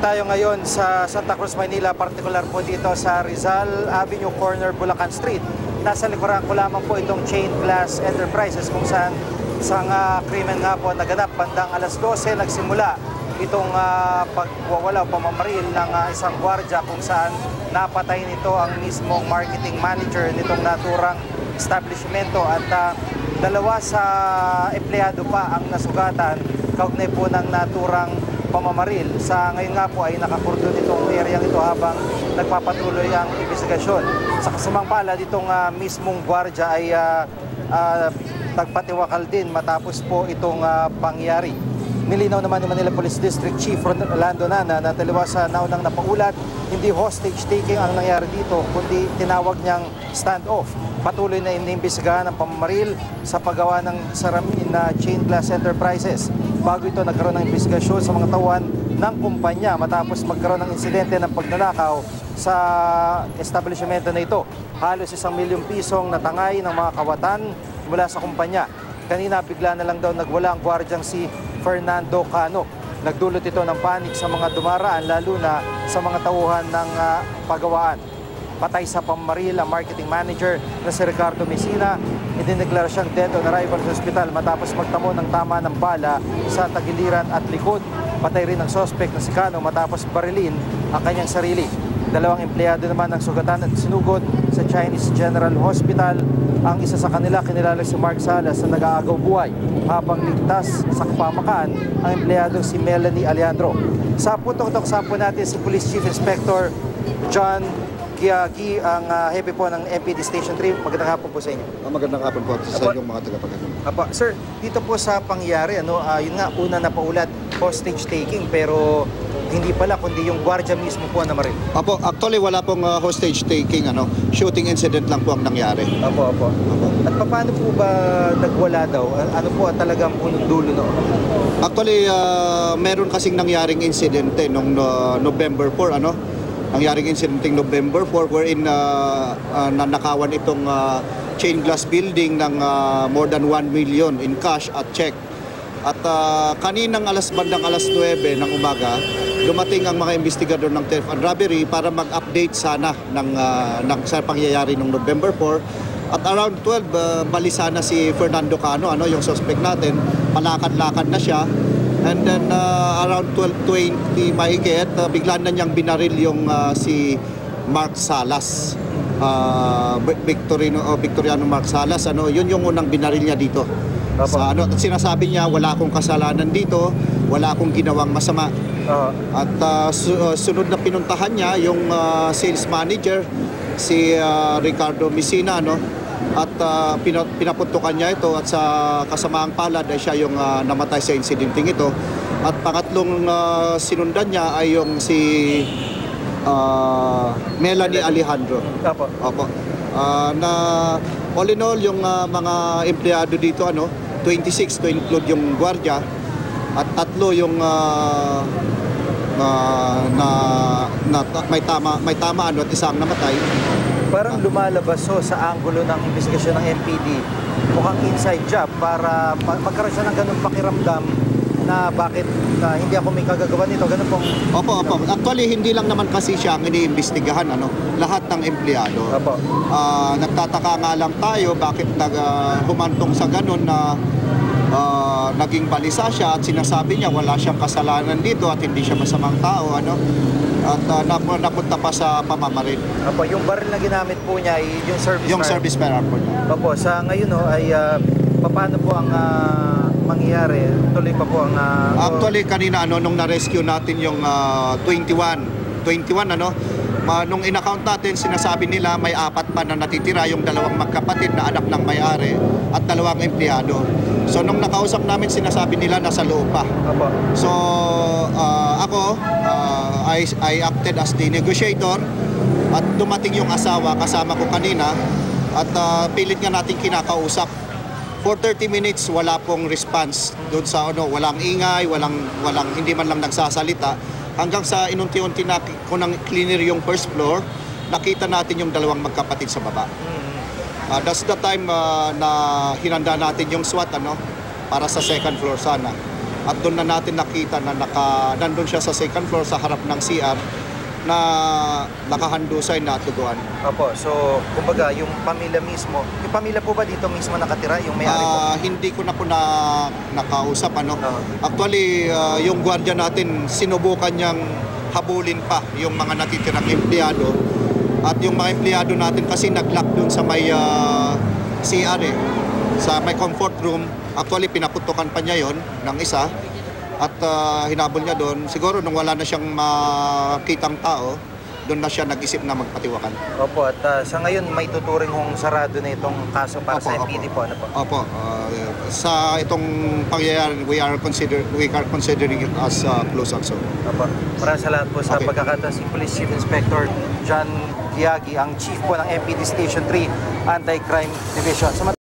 tayo ngayon sa Santa Cruz, Manila, particular po dito sa Rizal Avenue Corner, Bulacan Street. Nasa likuran ko lamang po itong Chain Glass Enterprises kung saan isang krimen nga po naganap bandang alas 12 nagsimula itong pagwawala o pamamaril ng isang gwardiya kung saan napatay nito ang mismong marketing manager nitong naturang establishmento at dalawa sa empleyado pa ang nasugatan kaugnay po ng naturang pamamaril. Sa ngayon nga po ay nakakordon itong area ito habang nagpapatuloy ang investigasyon. Sa kasamang palad, itong mismong gwardiya ay nagpatiwakal din matapos po itong pangyari. Nilinaw naman ni Manila Police District Chief Rolando Nana na taliwas sa naunang napaulat, hindi hostage taking ang nangyari dito kundi tinawag niyang standoff. Patuloy na inimbestigahan ang pamamaril sa paggawa ng salamin na Chain Glass Enterprises. Bago ito nagkaroon ng investigasyon sa mga tauhan ng kumpanya matapos magkaroon ng insidente ng pagnanakaw sa establishmento na ito. Halos 1 milyong pisong natangay ng mga kawatan mula sa kumpanya. Kanina bigla na lang daw nagwala ang gwardyang si Fernando Cano. Nagdulot ito ng panik sa mga dumaraan lalo na sa mga tauhan ng pagawaan. Patay sa pamamaril ang marketing manager na si Ricardo Messina. Idineklara siyang dead on arrival sa ospital matapos magtamo ng tama ng bala sa tagiliran at likod. Patay rin ang suspect na si Cano matapos barilin ang kanyang sarili. 2 empleyado naman ang sugatan at sinugod sa Chinese General Hospital. Ang isa sa kanila kinilala si Mark Salas na nag-aagaw buhay habang ligtas sa kapamakan ang empleyado si Melanie Alejandro. Sa puntong-tok po natin si Police Chief Inspector John Giagi, ang hepe po ng MPD Station 3. Magandang hapon po sa inyo. Magandang hapon po sa inyong mga tagapaganoon. Sir, dito po sa pangyari, yun nga, una na paulat, hostage taking, pero hindi pala, kundi yung gwardiya mismo po na maril. Actually wala pong hostage taking, shooting incident lang po ang nangyari. Apo. At paano po ba nagwala daw? Ano po talagang punong dulo no? Actually, meron kasing nangyaring insidente nung November 4, Nangyaring incident November 4 wherein nanakawan itong chain glass building ng more than 1 million in cash at check. At kaninang bandang alas 9 ng umaga, dumating ang mga investigador ng theft and robbery para mag-update sana sa pangyayari ng November 4. At around 12, balisa na si Fernando Cano, yung suspect natin, palakad-lakad na siya. And then around 12:20 mahigit, bigla na niyang binaril yung si Mark Salas. Victoriano Mark Salas, yun yung unang binaril niya dito. Sinasabi niya wala akong kasalanan dito, wala akong ginawang masama. At sunod na pinuntahan niya yung sales manager si Ricardo Messina, at pinapuntukan niya ito at sa kasamaang palad ay siya yung namatay sa incidenting ito. At pangatlong sinundan niya ay yung si Melanie Alejandro. Na all in all yung mga empleyado dito 26 to include yung gwardiya at 3 yung may tama at isang namatay. Parang lumalabas sa anggulo ng investigasyon ng MPD, mukhang inside job para magkaroon siya ng ganung pakiramdam na bakit hindi ako may kagagawa nito, ganun pong... Opo. Actually, hindi lang naman kasi siya ang iniimbestigahan, lahat ng empleyado. Nagtataka nga lang tayo bakit humantong sa ganun na naging balisa siya at sinasabi niya wala siyang kasalanan dito at hindi siya masamang tao, at napunta pa sa pamamaril. Yung baril na ginamit po niya ay yung service firearm po niya. Sa ngayon ay paano po ang mangyayari? Tuloy pa po ang... Actually, kanina nung na-rescue natin yung 21, nung in-account natin, sinasabi nila may 4 pa na natitira, yung 2 magkapatid na anak ng may-ari at 2 empleyado. So nung nakausap namin, sinasabi nila nasa loob pa. So ako, I acted as the negotiator at dumating yung asawa kasama ko kanina at pilit nga natin kinakausap. For 30 minutes wala pong response doon sa walang ingay, walang hindi man lang nagsasalita. Hanggang sa inunti-unti na ko nang cleaner yung first floor, nakita natin yung 2 magkapatid sa baba. That's the time na hinanda natin yung SWAT para sa second floor sana. At doon na natin nakita na nandun siya sa second floor sa harap ng CR na nakahandusay na tuguan. Opo, so kumbaga yung pamilya po ba dito mismo nakatira, yung may-ari po? Hindi ko na po nakausap. Oo. Actually, yung gwardiya natin, sinubukan niyang habulin pa yung mga natitirang empleyado. At yung mga empleyado natin kasi nag-lock dun sa may CR sa may comfort room. Actually, pinaputukan pa niya yon ng isa. At hinabol niya doon. Siguro nung wala na siyang makitang tao, doon na siya nag-isip na magpatiwakan. Opo, at sa ngayon may tuturing hong sarado na itong kaso para sa MPD po. Ano po? Opo. Sa itong pangyayari, we are considering it as close also. Opo. Maraming salamat po sa Okay. pagkakataon. Si Police Chief Inspector John Giagi, ang Chief po ng MPD Station 3 Anti-Crime Division.